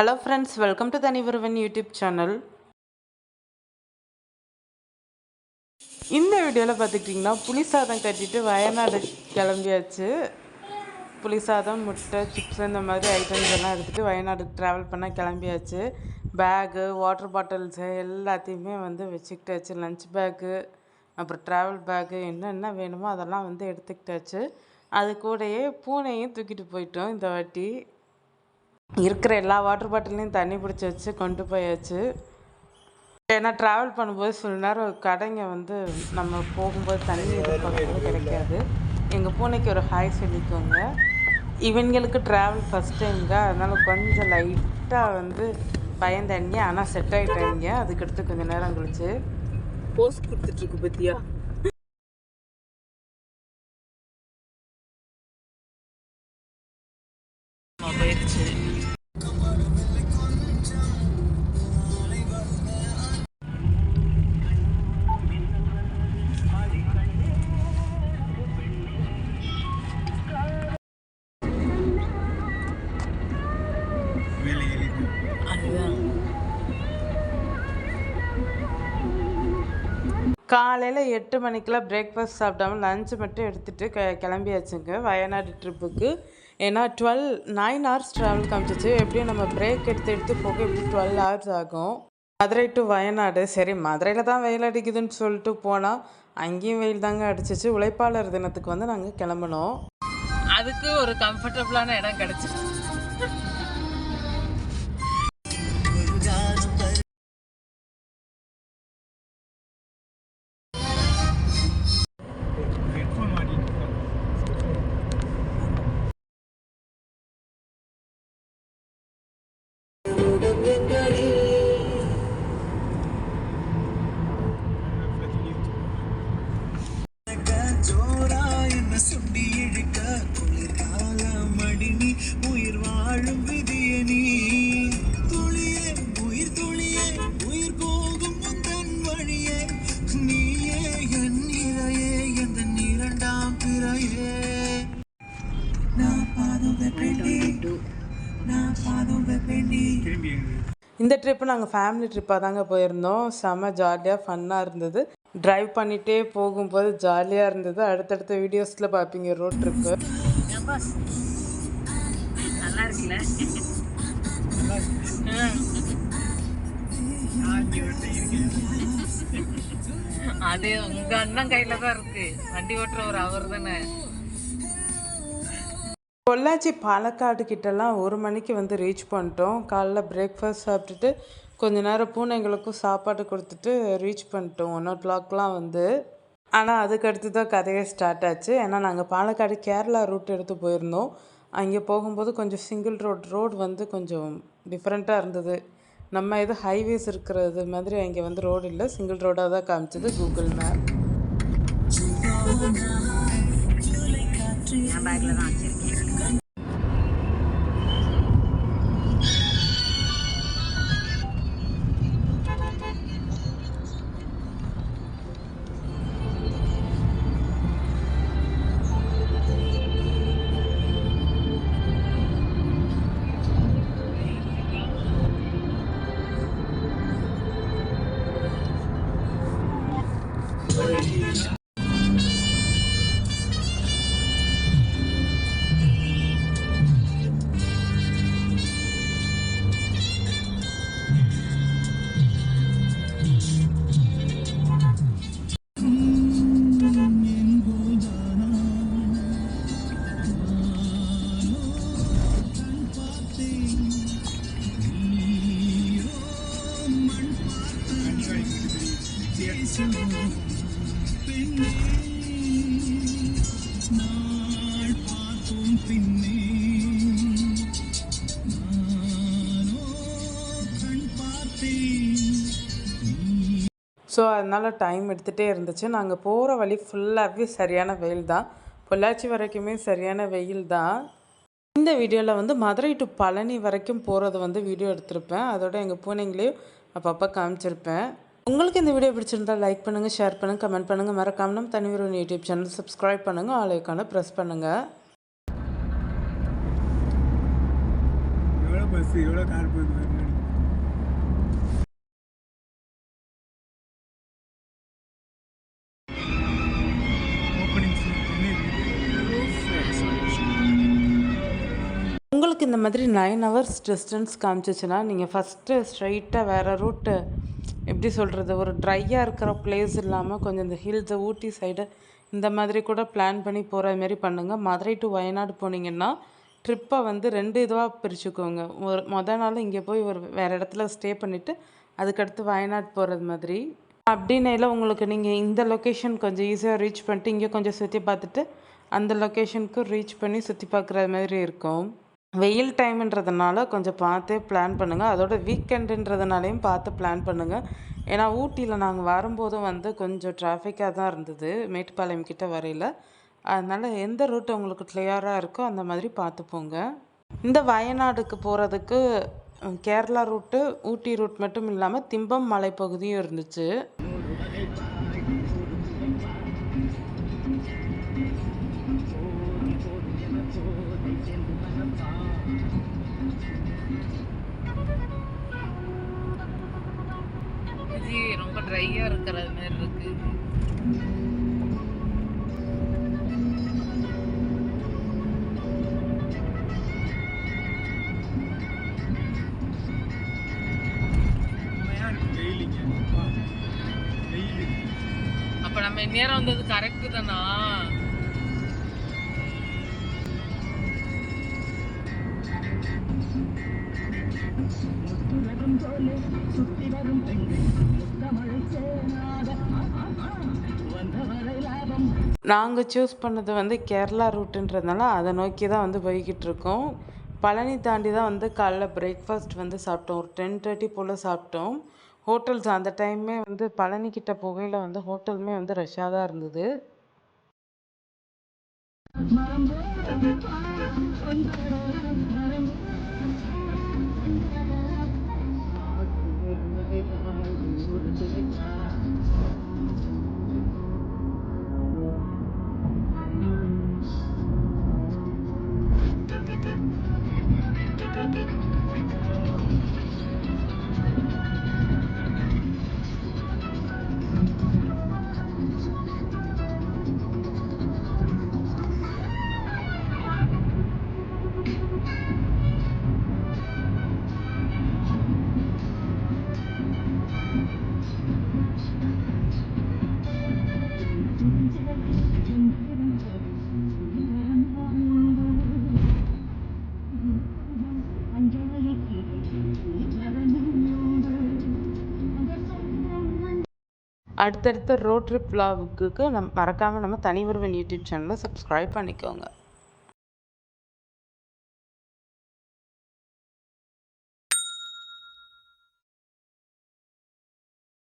Hello friends, welcome to தனிவருவன் YouTube channel. இந்த வீடியோவில் பார்த்துக்கிட்டிங்கன்னா புளி சாதம் கட்டிட்டு வயநாடு கிளம்பியாச்சு. புளி சாதம், முட்டை, சிப்ஸ் இந்த மாதிரி ஐட்டம்ஸ் எல்லாம் எடுத்துகிட்டு வயநாடுக்கு ட்ராவல் பண்ண கிளம்பியாச்சு. பேகு, வாட்டர் பாட்டில்ஸு எல்லாத்தையுமே வச்சுக்கிட்டாச்சு. லஞ்ச் பேக்கு, அப்புறம் ட்ராவல் பேக்கு, என்னென்ன வேணுமோ அதெல்லாம் எடுத்துக்கிட்டாச்சு. அது கூடயே பூனையும் தூக்கிட்டு போயிட்டோம். இந்த வாட்டி இருக்கிற எல்லா வாட்டர் பாட்டிலையும் தண்ணி பிடிச்சி வச்சு கொண்டு போயாச்சு. ஏன்னா ட்ராவல் பண்ணும்போது சில நேரம் கடைங்க நம்ம போகும்போது தண்ணி எதிர்பார்க்கும்போது கிடைக்காது. எங்கள் பூனைக்கு ஒரு ஹாய் சொல்லிக்கோங்க. இவங்களுக்கு ட்ராவல் ஃபஸ்ட் டைம்ங்க, அதனால் கொஞ்சம் லைட்டாக பயந்தாங்க. ஆனால் செட் ஆகிட்டாங்க. அதுக்கடுத்து கொஞ்சம் நேரம் கழிச்சு போஸ்ட் கொடுத்துட்ருக்கு பற்றியா போயிடுச்சு. காலையில் 8 மணிக்கெலாம் பிரேக்ஃபாஸ்ட் சாப்பிடாமல் லஞ்சு மட்டும் எடுத்துகிட்டு கிளம்பியாச்சுங்க வயநாடு ட்ரிப்புக்கு. ஏன்னா 9 hours ட்ராவல் காமிச்சிச்சு. எப்படியும் நம்ம பிரேக் எடுத்து போக எப்படி 12 hours ஆகும். மதுரை டு வயநாடு. சரி, மதுரையில் தான் வெயில் அடிக்குதுன்னு சொல்லிட்டு போனால் அங்கேயும் வெயில் தாங்க அடிச்சிச்சு. உழைப்பாளர் தினத்துக்கு நாங்கள் கிளம்பினோம். அதுக்கு ஒரு கம்ஃபர்டபுளான இடம் கிடச்சிச்சு. இந்த ட்ரிப்பு நாங்கள் ஃபேமிலி ட்ரிப்பாக தாங்க போயிருந்தோம். செம்ம ஜாலியாக ஃபன்னாக இருந்தது. ட்ரைவ் பண்ணிகிட்டே போகும்போது ஜாலியாக இருந்தது. அடுத்தடுத்த வீடியோஸில் பார்ப்பீங்க ரோட் ட்ரிப்பு. நல்லா இருக்குல்ல? அது உங்கள் அண்ணன் கையில் தான் இருக்குது. வண்டி ஓட்டுறவர் அவர் தானே. பொள்ளாச்சி பாலக்காடு கிட்டலாம் 1 மணிக்கு ரீச் பண்ணிட்டோம். காலைல பிரேக்ஃபாஸ்ட் சாப்பிட்டுட்டு கொஞ்ச நேரம் பூனைங்களுக்கும் சாப்பாடு கொடுத்துட்டு ரீச் பண்ணிட்டோம் 1 o'clockலாம் ஆனால் அதுக்கடுத்து தான் கதையே ஸ்டார்ட் ஆச்சு. ஏன்னா நாங்கள் பாலக்காடு கேரளா ரூட் எடுத்து போயிருந்தோம். அங்கே போகும்போது கொஞ்சம் சிங்கிள் ரோடு கொஞ்சம் டிஃப்ரெண்ட்டாக இருந்தது. நம்ம இது ஹைவேஸ் இருக்கிறது மாதிரி அங்கே ரோடு இல்லை, சிங்கிள் ரோடாக தான் காமிச்சது கூகுள் மேப். பேக்கில் தான் வச்சுருக்கேன். ஸோ அதனால் டைம் எடுத்துகிட்டே இருந்துச்சு. நாங்கள் போகிற வழி ஃபுல்லாகவே சரியான வெயில் தான். பொள்ளாச்சி வரைக்குமே சரியான வெயில் தான். இந்த வீடியோவில் மதுரை டு பழனி வரைக்கும் போகிறது வீடியோ எடுத்திருப்பேன். அதோட எங்கள் பூனைங்களையும் அப்பப்போ காமிச்சிருப்பேன். உங்களுக்கு இந்த வீடியோ பிடிச்சிருந்தால் லைக் பண்ணுங்கள், ஷேர் பண்ணுங்கள், கமெண்ட் பண்ணுங்கள். மறக்காம நம்ம தனிவருவன் யூடியூப் சேனல் சப்ஸ்கிரைப் பண்ணுங்கள், ஆல் ஐகானை ப்ரெஸ் பண்ணுங்கள். எவ்வளோ கார் போகுது உங்களுக்கு இந்த மாதிரி 9 ஹவர்ஸ் டிஸ்டன்ஸ் காமிச்சிச்சுன்னா நீங்கள் ஃபஸ்ட்டு ஸ்ட்ரைட்டாக வேறு ரூட்டு எப்படி சொல்கிறது, ஒரு ட்ரையாக இருக்கிற பிளேஸ் இல்லாமல் கொஞ்சம் இந்த ஹில்ஸு ஊட்டி சைடு இந்த மாதிரி கூட பிளான் பண்ணி போகிற மாரி பண்ணுங்கள். மதுரை டு வயநாடு போனீங்கன்னா ட்ரிப்பை வந்து 2 இதுவாக பிரிச்சுக்கோங்க. மொதல் நாள் இங்கே போய் ஒரு வேறு இடத்துல ஸ்டே பண்ணிவிட்டு அதுக்கடுத்து வயநாடு போகிறது மாதிரி. அப்படின்னையில் உங்களுக்கு நீங்கள் இந்த லொக்கேஷன் கொஞ்சம் ஈஸியாக ரீச் பண்ணிட்டு இங்கே கொஞ்சம் சுற்றி பார்த்துட்டு அந்த லொக்கேஷனுக்கு ரீச் பண்ணி சுற்றி பார்க்குற மாதிரி இருக்கும். வெயில் டைம்ன்றதுனால கொஞ்சம் பார்த்தே பிளான் பண்ணுங்கள். அதோட வீக்கெண்டுன்றதுனாலையும் பார்த்து பிளான் பண்ணுங்கள். ஏன்னா ஊட்டியில் நாங்கள் வரும்போதும் வந்து கொஞ்சம் டிராஃபிக்காக தான் இருந்தது மேட்டுப்பாளையம் கிட்ட வரையில். அதனால் எந்த ரூட் உங்களுக்கு கிளியராக இருக்கோ அந்த மாதிரி பார்த்து போங்க. இந்த வயநாடுக்கு போகிறதுக்கு கேரளா ரூட்டு ஊட்டி ரூட் மட்டும் இல்லாமல் திம்பம் மலைப்பகுதியும் இருந்துச்சு. ரொம்ப ட்ரையாக இருக்கிறது மாதிரி இருக்கு. அப்போ நம்ம இந்நேரம் வந்தது கரெக்டு தானா? நாங்கள் சூஸ் பண்ணது வந்து கேரளா ரூட்டுன்றதுனால அதை நோக்கி தான் வந்து போய்கிட்டு இருக்கோம். பழனி தாண்டி தான் வந்து காலைல பிரேக்ஃபாஸ்ட் வந்து சாப்பிட்டோம். ஒரு 10:30 போல் சாப்பிட்டோம். ஹோட்டல்ஸ் அந்த டைமே வந்து பழனிக்கிட்ட போகையில் வந்து ஹோட்டலுமே வந்து ரஷ்ஷாக தான் இருந்தது. அடுத்தடுத்த ரோட் ட்ரிப் விலாகுக்கு மறக்காமல் நம்ம தனி ஒருவன் யூடியூப் சேனலை சப்ஸ்கிரைப் பண்ணிக்கோங்க.